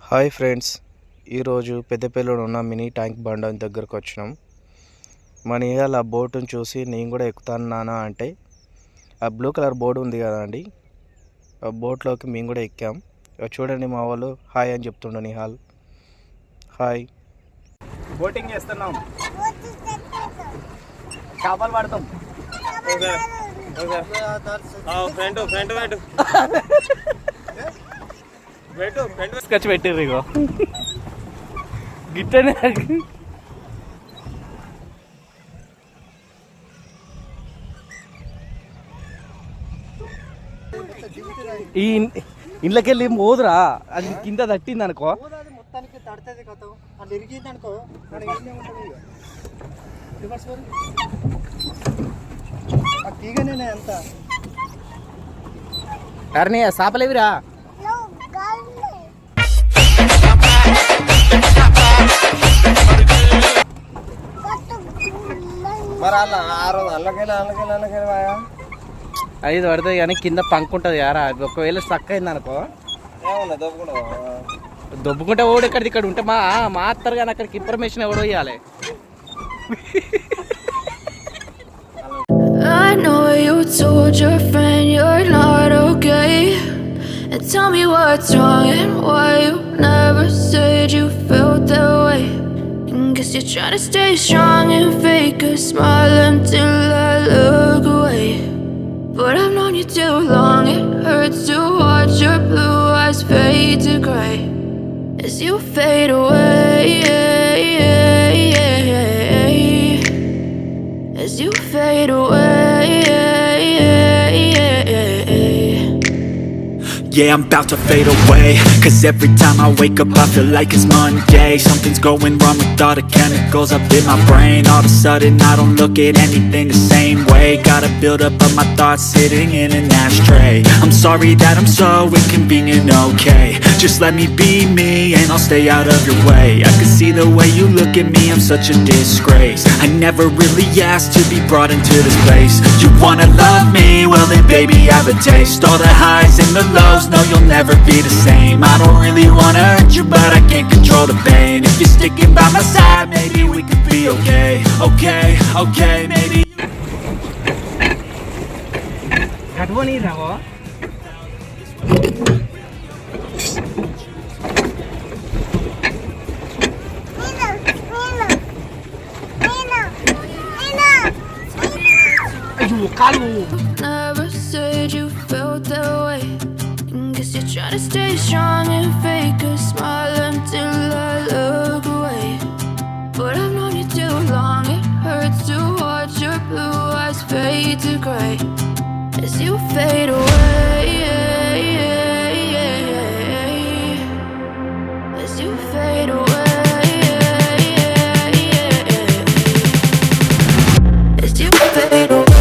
Hi friends, ఈరోజు పెద్దపల్లిలో ఉన్న మినీ ట్యాంక్ బండ దగ్గరకు వచ్చినాం. మన ఇవాళ ఆ బోటును చూసి నేను కూడా ఎక్కుతాను నానా అంటే ఆ బ్లూ కలర్ బోర్డు ఉంది కదండి, ఆ బోట్లోకి మేము కూడా ఎక్కాం. చూడండి మా వాళ్ళు హాయ్ అని చెప్తుండ. నిహాల్ హాయ్. బోటింగ్ చేస్తున్నాం, చేపలు పడతాం. ఖర్చు పెట్టిర్రు ఇగో గిట్టనే. ఈ ఇంట్లోకెళ్ళి మోదురా, అది కింద తట్టింది అనుకో, మొత్తానికి తడుతుంది కదా, అది ఇరిగింది అనుకో, తీగనే అంత అరే చేపలేవిరా. ఐదు పడుతుంది కానీ కింద పంకుంటుంది యారా. ఒకవేళ స్టక్ అయింది అనుకో, దొబ్బుకుంటే ఓడి ఎక్కడిది ఇక్కడ ఉంటే మా అత్తరు కానీ అక్కడికి ఇన్ఫర్మేషన్ ఎవడో ఇవ్వాలి. I know you told your friend you're not okay, and tell me what's wrong and why you never said you felt that way. And guess you're trying to stay strong and fake a smile until I look away. But I've known you too long, it hurts to watch your blue eyes fade to grey as you fade away, as you fade away. Yeah, I'm about to fade away, cause every time I wake up I feel like it's Monday. Something's going wrong with all the chemicals up in my brain. All of a sudden I don't look at anything the same way. Gotta build up of my thoughts sitting in an ashtray. I'm sorry that I'm so inconvenient, okay. Just let me be me and I'll stay out of your way. I can see the way you look at me, I'm such a disgrace. I never really asked to be brought into this place. You wanna love me? Well then baby have a taste. All the highs and the lows, no you'll never be the same. I don't really wanna hurt you but I can't control the pain. If you're sticking by my side maybe we could be okay. Okay, okay, maybe. కట్టుకొని రావో కాలు. Never said you felt that way. Guess you're trying to stay strong and fake a smile until I look away. But I've known you too long, it hurts to watch your blue eyes fade to grey as you fade away, as you fade away, as you fade away.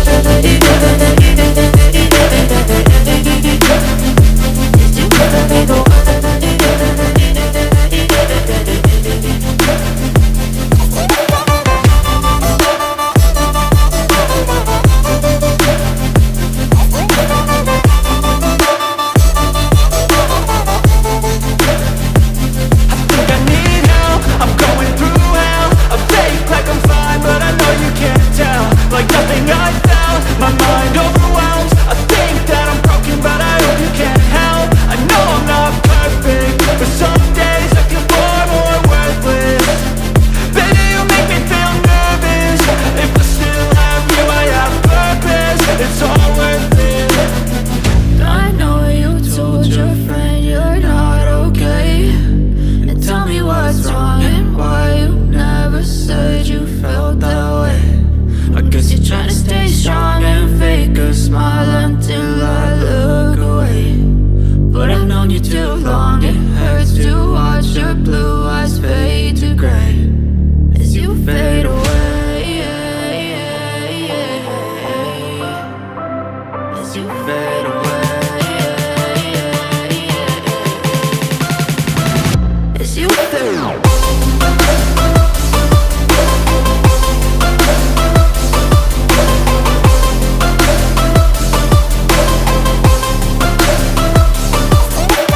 Fade